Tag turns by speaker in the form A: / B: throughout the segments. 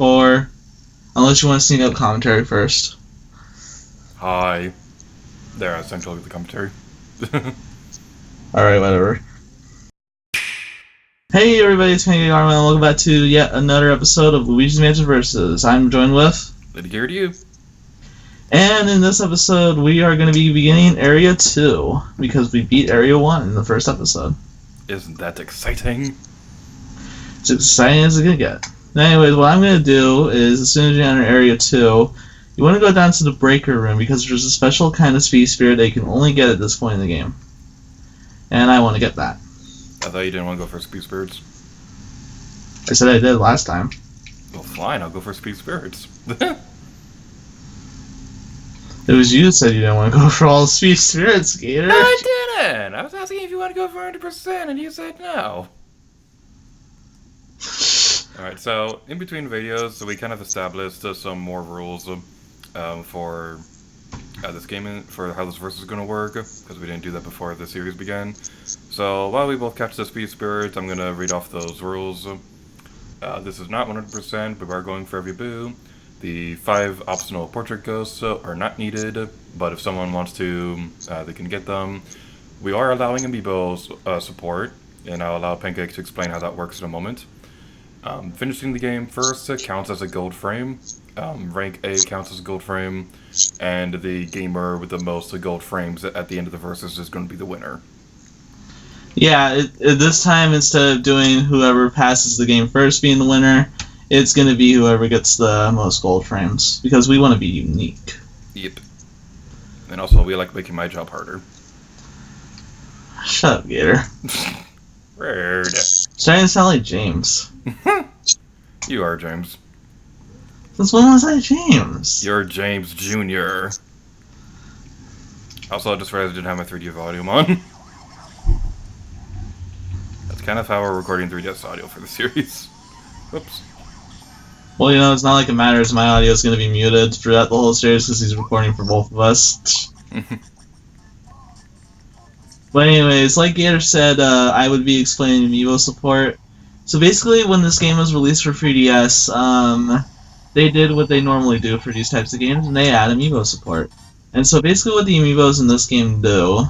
A: Or, unless you want to sneak up commentary first.
B: Hi. There, I sent you the commentary.
A: Alright, whatever. Hey everybody, it's G.A.M.E, and welcome back to yet another episode of Luigi's Mansion Versus. I'm joined with...
B: Luigi.
A: And in this episode, we are going to be beginning Area 2, because we beat Area 1 in the first episode.
B: Isn't that exciting?
A: It's exciting as it can get. Anyways, what I'm going to do is, as soon as you enter Area 2, you want to go down to the breaker room, because there's a special kind of speed spirit that you can only get at this point in the game. And I want to get that.
B: I thought you didn't want to go for Speed Spirits.
A: I said I did last time.
B: Well, fine, I'll go for Speed Spirits.
A: It was you that said you didn't want to go for all the speed spirits, Gator.
B: No, I didn't! I was asking if you want to go for 100%, and you said no. Alright, so in between videos, we kind of established some more rules for this game, for how this versus is going to work, because we didn't do that before the series began. So while we both catch the Speed Spirits, I'm going to read off those rules. This is not 100%, but we're going for every boo. The 5 optional portrait ghosts are not needed, but if someone wants to, they can get them. We are allowing amiibo support, and I'll allow Pancake to explain how that works in a moment. Finishing the game first counts as a gold frame. Rank A counts as a gold frame, and the gamer with the most gold frames at the end of the versus is going to be the winner.
A: Yeah, this time instead of doing whoever passes the game first being the winner, it's going to be whoever gets the most gold frames, because we want to be unique.
B: Yep. And also, we like making my job harder.
A: Shut up, Gator.
B: Rude.
A: Starting to sound like James.
B: You are James.
A: Since when was I James?
B: You're James Jr. Also, I just realized I didn't have my 3D volume on. That's kind of how we're recording 3DS audio for the series. Whoops.
A: Well, you know, it's not like it matters. My audio is going to be muted throughout the whole series because he's recording for both of us. But anyways, like Gator said, I would be explaining amiibo support. So basically, when this game was released for 3DS, they did what they normally do for these types of games, and they add amiibo support. And so basically what the amiibos in this game do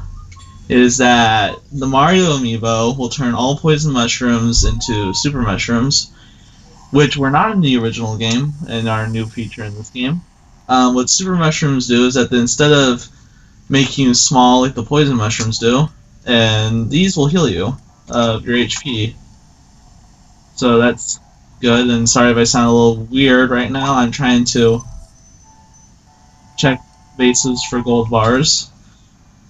A: is that the Mario amiibo will turn all poison mushrooms into super mushrooms, which were not in the original game and are a new feature in this game. What super mushrooms do is that instead of making you small like the poison mushrooms do, and these will heal you of your HP. So that's good, and sorry if I sound a little weird right now. I'm trying to check bases for gold bars.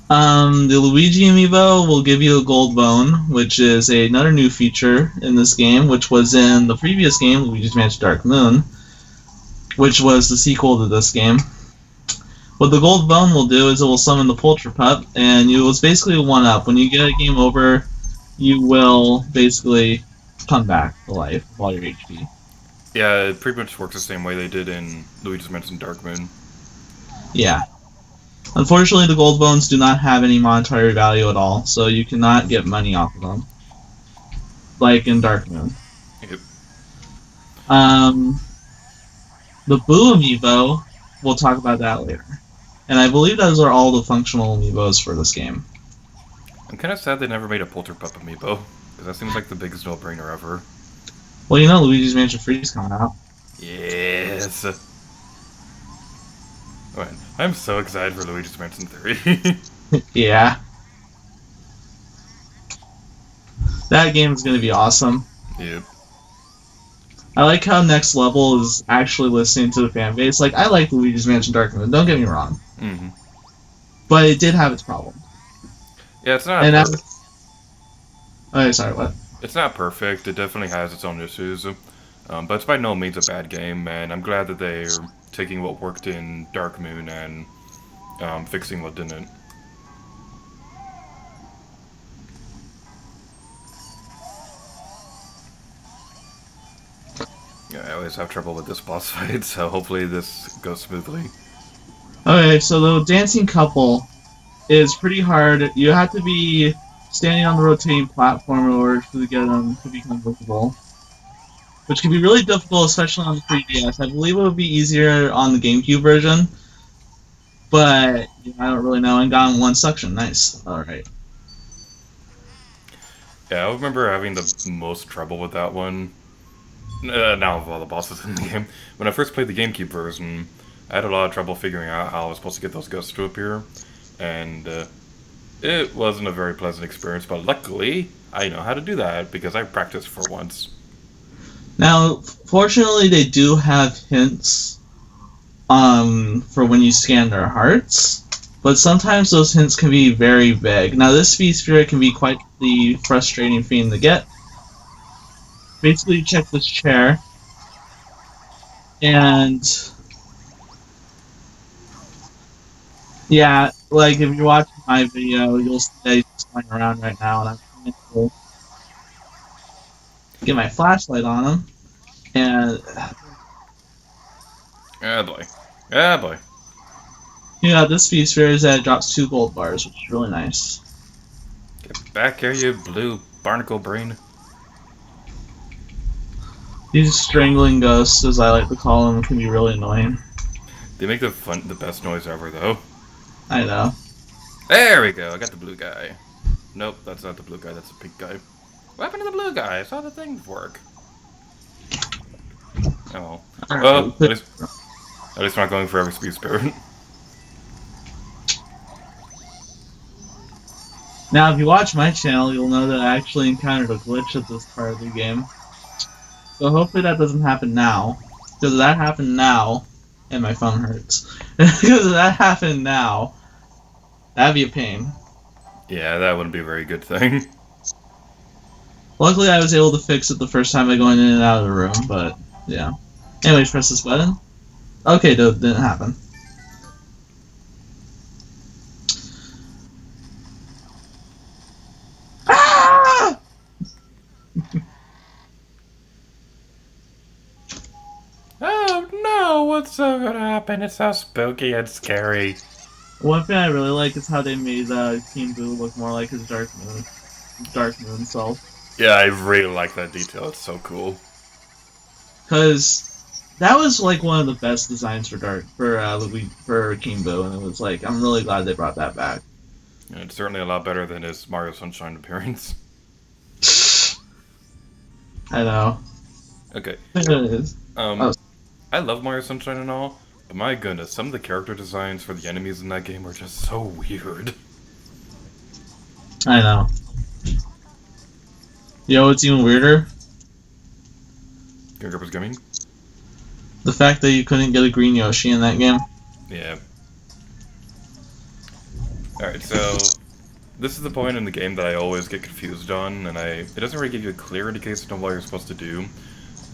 A: The Luigi amiibo will give you a gold bone, which is another new feature in this game, which was in the previous game, Luigi's Mansion Dark Moon, which was the sequel to this game. What the gold bone will do is it will summon the Polterpup, and it's basically a 1-up. When you get a game over, you will basically come back to life with all your HP.
B: Yeah, it pretty much works the same way they did in Luigi's Mansion Dark Moon.
A: Yeah. Unfortunately, the gold bones do not have any monetary value at all, so you cannot get money off of them. Like in Dark Moon.
B: Yep.
A: The Boo amiibo, we'll talk about that later. And I believe those are all the functional amiibos for this game.
B: I'm kind of sad they never made a Polterpup amiibo, because that seems like the biggest no-brainer ever.
A: Well, you know Luigi's Mansion 3 is coming out.
B: Yes! Oh, man. I'm so excited for Luigi's Mansion 3.
A: Yeah. That game is going to be awesome.
B: Yep.
A: I like how Next Level is actually listening to the fan base. Like, I like Luigi's Mansion Dark Moon, don't get me wrong.
B: Mm-hmm.
A: But it did have its problem.
B: Yeah, it's not perfect.
A: Sorry, what?
B: It's not perfect. It definitely has its own issues. But it's by no means a bad game, and I'm glad that they're taking what worked in Dark Moon and fixing what didn't. Yeah, I always have trouble with this boss fight, so hopefully this goes smoothly.
A: Okay, so the dancing couple is pretty hard. You have to be standing on the rotating platform in order to get them to become visible. which can be really difficult, especially on the 3DS. I believe it would be easier on the GameCube version, but I don't really know. And got in one section. Nice. All right.
B: Yeah, I remember having the most trouble with that one. Now of all the bosses in the game, when I first played the GameCube version, I had a lot of trouble figuring out how I was supposed to get those ghosts to appear, and it wasn't a very pleasant experience. But luckily, I know how to do that because I practiced for once.
A: Now, fortunately, they do have hints for when you scan their hearts, but sometimes those hints can be very vague. Now, this speed spirit can be quite the frustrating thing to get. Basically, you check this chair, and yeah, like if you're watching my video, you'll see that he's just flying around right now, and I'm trying to get my flashlight on him, and
B: Ah boy, ah boy.
A: this speed spirit is that it drops 2 gold bars, which is really nice.
B: Get back here, you blue barnacle brain.
A: These strangling ghosts, as I like to call them, can be really annoying.
B: They make the best noise ever, though.
A: I know.
B: There we go. I got the blue guy. Nope, that's not the blue guy. That's the pink guy. What happened to the blue guy? I saw the thing work. Oh. Well, at least we're not going for every speed spirit.
A: Now, if you watch my channel, you'll know that I actually encountered a glitch at this part of the game. So hopefully that doesn't happen now. Because if that happened now, and my phone hurts. Because if that happened now, that'd be a pain.
B: Yeah, that wouldn't be a very good thing.
A: Luckily, I was able to fix it the first time by going in and out of the room, but yeah. Anyways, press this button. Okay, that didn't happen. Ah!
B: Oh no, what's gonna happen? It's so spooky and scary.
A: One thing I really like is how they made King Boo look more like his Dark Moon self.
B: Yeah, I really like that detail. It's so cool.
A: Because that was like one of the best designs for King Boo, and it was like I'm really glad they brought that back.
B: Yeah, it's certainly a lot better than his Mario Sunshine appearance.
A: I know.
B: Okay.
A: It is. Oh,
B: I love Mario Sunshine and all, but my goodness, some of the character designs for the enemies in that game are just so weird.
A: I know. You know what's even weirder?
B: Gonna gaming?
A: The fact that you couldn't get a green Yoshi in that game.
B: Yeah. Alright, so this is the point in the game that I always get confused on, and it doesn't really give you a clear indication of what you're supposed to do.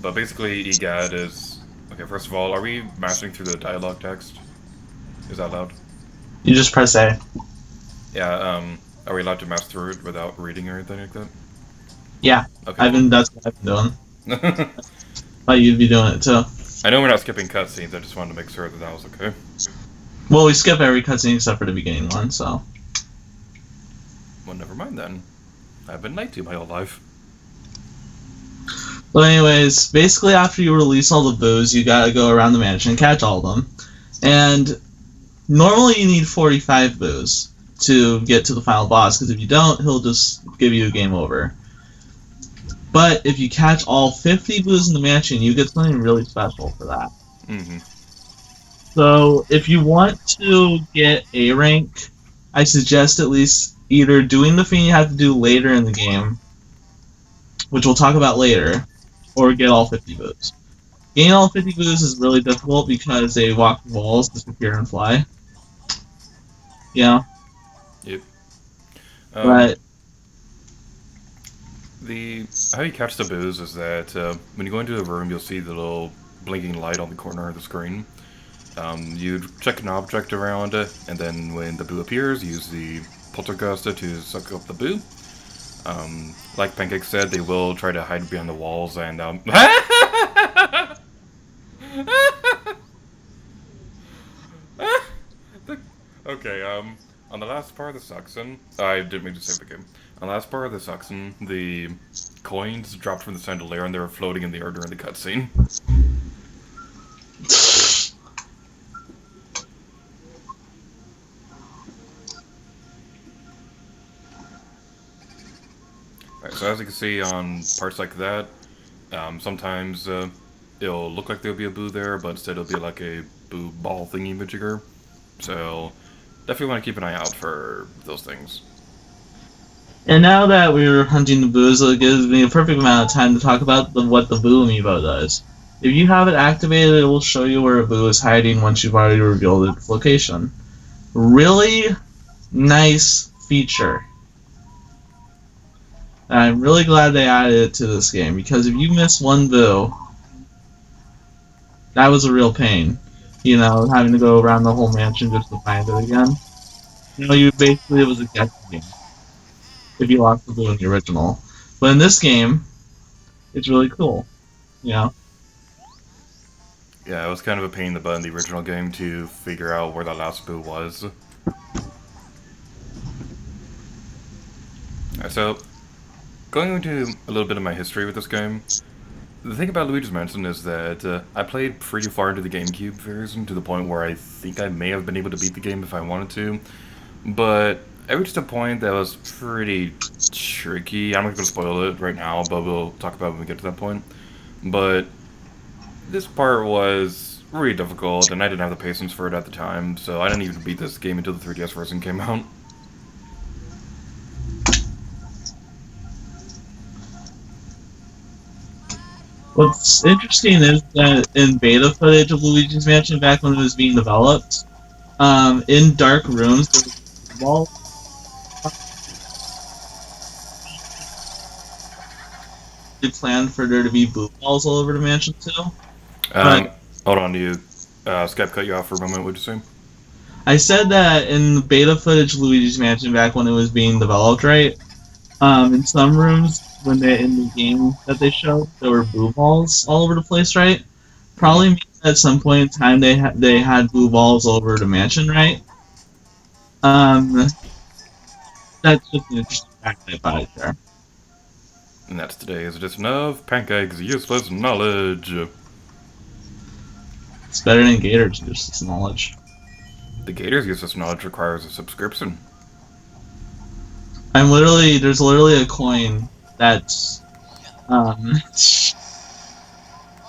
B: But basically, EGAD is... Okay, first of all, are we mashing through the dialogue text? Is that allowed?
A: You just press A.
B: Yeah, are we allowed to mash through it without reading or anything like that?
A: Yeah.
B: Okay.
A: That's what I've been doing. But you'd be doing it too.
B: I know we're not skipping cutscenes, I just wanted to make sure that was okay.
A: Well, we skip every cutscene except for the beginning one, so.
B: Well, never mind then. I've been lied to my whole life.
A: But anyways, basically after you release all the boos, you gotta go around the mansion and catch all of them. And normally you need 45 boos to get to the final boss, because if you don't, he'll just give you a game over. But if you catch all 50 boos in the mansion, you get something really special for that.
B: Mm-hmm.
A: So if you want to get A rank, I suggest at least either doing the thing you have to do later in the game, which we'll talk about later, or get all 50 boos. Getting all 50 boos is really difficult because they walk the walls, disappear, and fly. Yeah.
B: Yep.
A: But
B: How you catch the boos is that when you go into the room, you'll see the little blinking light on the corner of the screen. You check an object around it, and then when the boo appears, use the poltergust to suck up the boo. Like Pancake said, they will try to hide behind the walls and okay, On the last part of the section, I didn't mean to save the game. On the last part of the section, the coins dropped from the chandelier and they were floating in the air during the cutscene. Right, so as you can see on parts like that, sometimes it'll look like there'll be a boo there, but instead it'll be like a boo ball thingy majigger. So definitely want to keep an eye out for those things.
A: And now that we're hunting the boos, it gives me a perfect amount of time to talk about what the boo amiibo does. If you have it activated, it will show you where a boo is hiding once you've already revealed its location. Really nice feature. And I'm really glad they added it to this game, because if you miss one boo, that was a real pain. You know, having to go around the whole mansion just to find it again. You know, it was a guessing game if you lost the boo in the original. But in this game, it's really cool. You know?
B: Yeah, it was kind of a pain in the butt in the original game to figure out where that last boo was. Alright, so going into a little bit of my history with this game, the thing about Luigi's Mansion is that I played pretty far into the GameCube version to the point where I think I may have been able to beat the game if I wanted to, but I reached a point that was pretty tricky. I'm not going to spoil it right now, but we'll talk about it when we get to that point. But this part was really difficult, and I didn't have the patience for it at the time, so I didn't even beat this game until the 3DS version came out.
A: What's interesting is that in beta footage of Luigi's Mansion back when it was being developed, in dark rooms, there was a wall they planned for there to be blue balls all over the mansion too.
B: Um,
A: But
B: hold on, you Skype cut you off for a moment. What'd you say?
A: I said that in the beta footage of Luigi's Mansion back when it was being developed, right? In some rooms, when they in the game that they showed, there were blue balls all over the place, right?
B: Mm-hmm.
A: Probably means at some point in time they had blue balls all over the mansion, right? Um, that's just an interesting fact I thought I'd share.
B: And that's today's edition of Pancake's Useless Knowledge.
A: It's better than Gator Juice, this knowledge.
B: The Gator's Useless Knowledge requires a subscription.
A: There's literally a coin that's, um,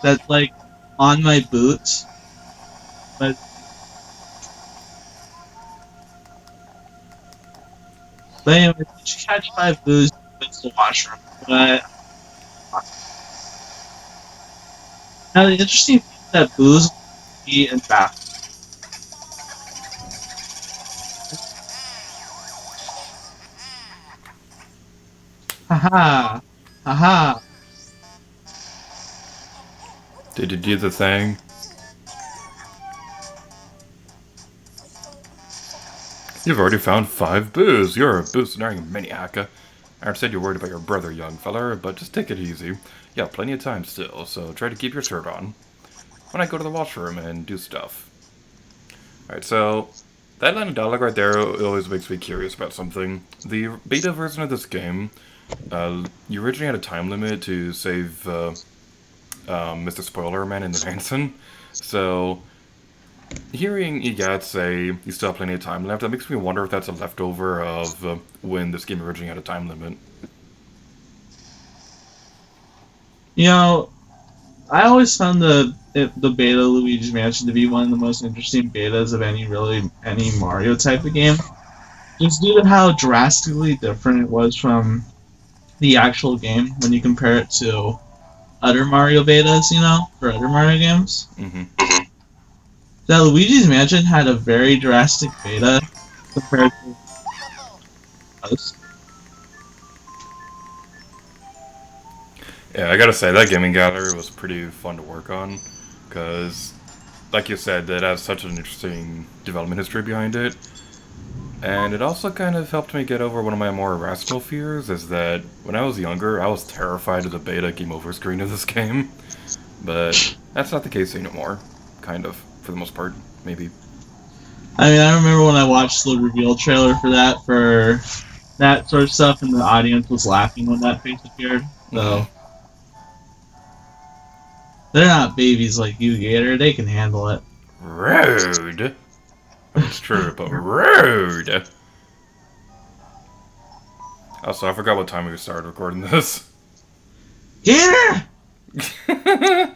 A: that's like on my boot, but anyway, if you catch 5 boos, it's the washroom. But now the interesting thing is that boos be in bath. Haha, haha.
B: Did you do the thing? You've already found 5 boos. You're a boo-snaring maniac. I understand you're worried about your brother, young feller, but just take it easy. You have plenty of time still, so try to keep your shirt on. When I go to the washroom and do stuff. Alright, so that line of dialogue right there always makes me curious about something. The beta version of this game, you originally had a time limit to save Mr. Spoiler Man in the mansion. So, hearing EGAT say you still have plenty of time left, that makes me wonder if that's a leftover of when this game originally had a time limit.
A: You know, I always found the beta Luigi's Mansion to be one of the most interesting betas of any Mario type of game, just due to how drastically different it was from the actual game when you compare it to other Mario betas, you know, for other Mario games.
B: Mm-hmm.
A: That Luigi's Mansion had a very drastic beta compared to us.
B: Yeah, I gotta say, that gaming gallery was pretty fun to work on, because, like you said, it has such an interesting development history behind it. And it also kind of helped me get over one of my more irrational fears, is that when I was younger, I was terrified of the beta game over screen of this game. But that's not the case anymore. Kind of, for the most part, maybe.
A: I mean, I remember when I watched the reveal trailer for that sort of stuff, and the audience was laughing when that face appeared.
B: Mm-hmm.
A: So they're not babies like you, Gator. They can handle it.
B: Rude. I mean, it's true, but rude. Also, I forgot what time we started recording this.
A: Gator! At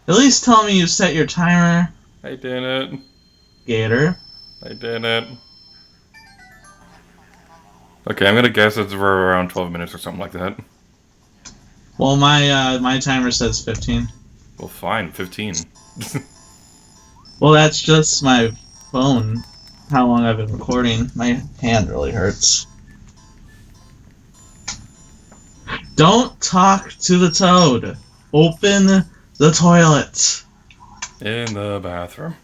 A: least tell me you set your timer,
B: I didn't.
A: Gator.
B: I didn't. Okay, I'm gonna guess it's for around 12 minutes or something like that.
A: Well, my timer says 15.
B: Well, fine, 15.
A: Well, that's just my phone. How long I've been recording. My hand really hurts. Don't talk to the toad. Open the toilet.
B: In the bathroom.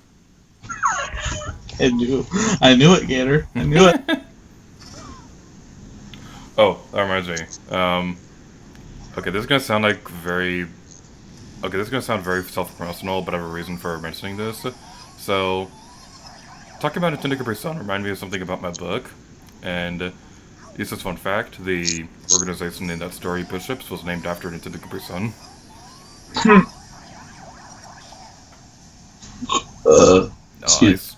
A: I knew it, Gator. I knew it.
B: Oh, that reminds me. Okay, this is gonna sound like very. Okay, this is gonna sound very self-promotional, but I have a reason for mentioning this. So, talking about Nintendo Capri Sun reminded me of something about my book, and this is fun fact: the organization in that story, Bishops, was named after Nintendo Capri Sun.
A: Excuse.
B: Nice.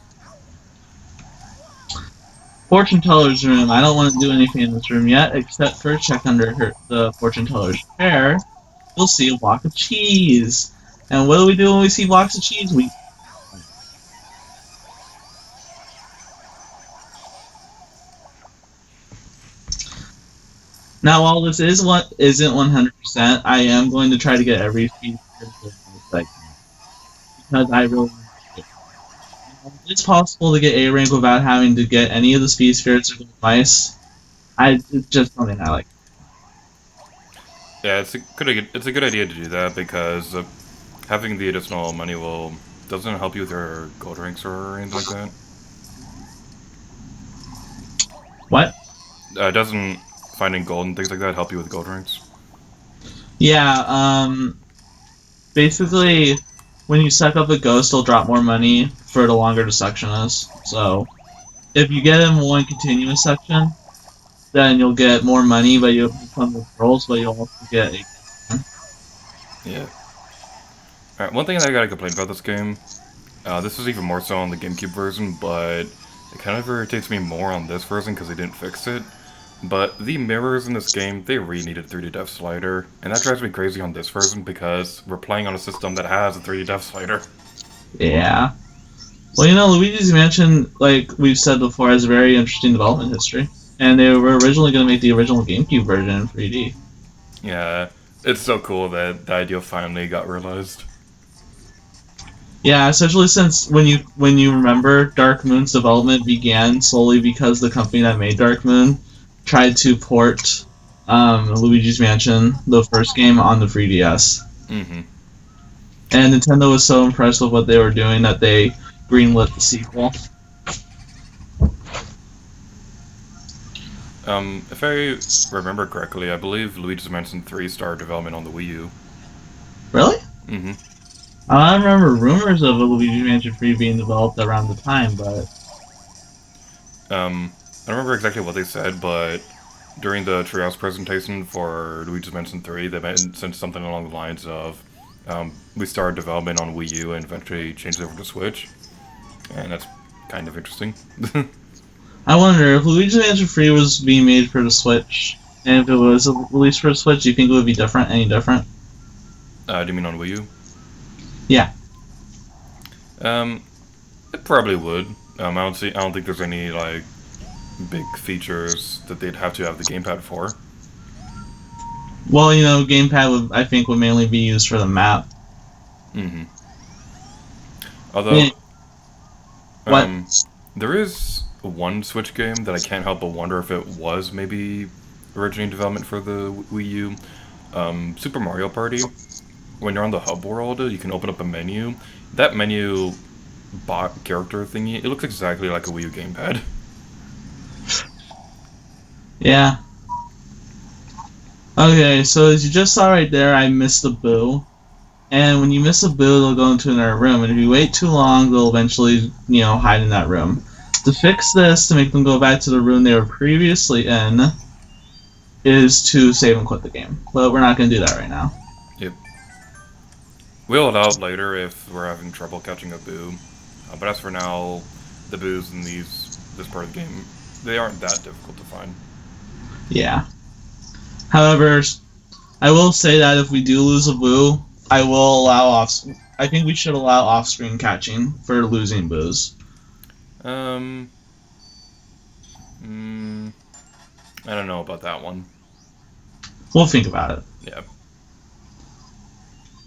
A: Fortune teller's room. I don't want to do anything in this room yet, except for check under the fortune teller's chair. You'll see a block of cheese. And what do we do when we see blocks of cheese? We Now, while this isn't 100%, I am going to try to get every speed like because I really want to. It's possible to get A rank without having to get any of the speed spirits or mice. It's just something I like.
B: Yeah, it's a good idea to do that because having the additional money doesn't help you with your gold ranks or anything like that.
A: What?
B: Doesn't finding gold and things like that help you with gold ranks?
A: Yeah. Basically, when you suck up a ghost, it'll drop more money for the longer the section is. So, if you get in one continuous section, then you'll get more money, but you'll become with rolls, but you'll also get a.
B: Yeah. Alright, one thing that I gotta complain about this game, this is even more so on the GameCube version, but it kind of irritates me more on this version because they didn't fix it. But the mirrors in this game, they really need a 3D depth slider, and that drives me crazy on this version because we're playing on a system that has a 3D depth slider.
A: Yeah. Well, Luigi's Mansion, like we've said before, has a very interesting development history. And they were originally going to make the original GameCube version in 3D.
B: Yeah, it's so cool that the idea finally got realized.
A: Yeah, especially since when you remember, Dark Moon's development began solely because the company that made Dark Moon tried to port Luigi's Mansion, the first game, on the 3DS.
B: Mm-hmm.
A: And Nintendo was so impressed with what they were doing that they greenlit the sequel.
B: If I remember correctly, I believe Luigi's Mansion 3 started development on the Wii U.
A: Really?
B: Mm-hmm.
A: I remember rumors of a Luigi's Mansion 3 being developed around the time, but...
B: I don't remember exactly what they said, but during the Treehouse presentation for Luigi's Mansion 3, they mentioned something along the lines of, we started development on Wii U and eventually changed it over to Switch. And that's kind of interesting.
A: I wonder, if Luigi's Mansion 3 was being made for the Switch, and if it was released for the Switch, do you think it would be different? Any different?
B: Do you mean on Wii U?
A: Yeah.
B: It probably would. I don't think there's any, like, big features that they'd have to have the gamepad for.
A: Well, gamepad would mainly be used for the map.
B: Mm-hmm. Although,
A: what?
B: There is one Switch game that I can't help but wonder if it was maybe originally in development for the Wii U. Super Mario Party. When you're on the hub world, you can open up a menu. That menu bot character thingy, it looks exactly like a Wii U gamepad.
A: Yeah. Okay, so as you just saw right there, I missed a boo. And when you miss a boo, they'll go into another room. And if you wait too long, they'll eventually, hide in that room. To fix this, to make them go back to the room they were previously in, is to save and quit the game. But we're not going to do that right now.
B: Yep. We'll allow it later if we're having trouble catching a boo. But as for now, the boos in this part of the game, they aren't that difficult to find.
A: Yeah. However, I will say that if we do lose a boo, I will allow off. I think we should allow off-screen catching for losing boos.
B: Um, I don't know about that one.
A: We'll think about it.
B: Yeah.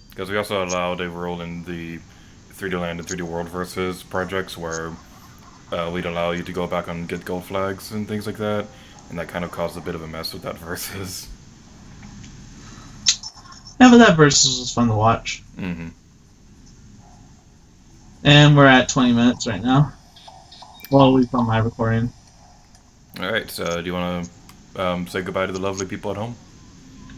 B: Because we also allowed a rule in the 3D Land and 3D World versus projects where we'd allow you to go back and get gold flags and things like that, and that kind of caused a bit of a mess with that versus.
A: Yeah, but that versus was fun to watch.
B: Mm-hmm.
A: And we're at 20 minutes right now. Well, at least on my recording.
B: Alright, so do you want to say goodbye to the lovely people at home?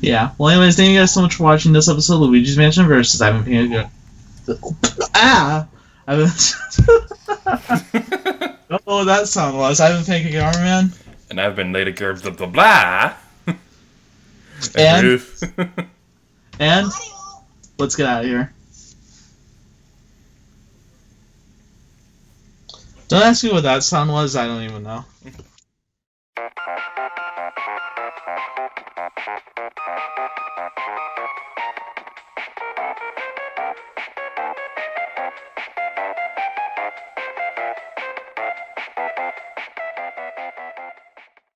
A: Yeah. Well, anyways, thank you guys so much for watching this episode of Luigi's Mansion versus. I've been paying a good. Ah! I've been. I don't know what that sound was. I've been thinking Armor Man.
B: And I've been Lady Curbs blah blah blah.
A: And and let's get out of here. Don't ask me what that sound was. I don't even know.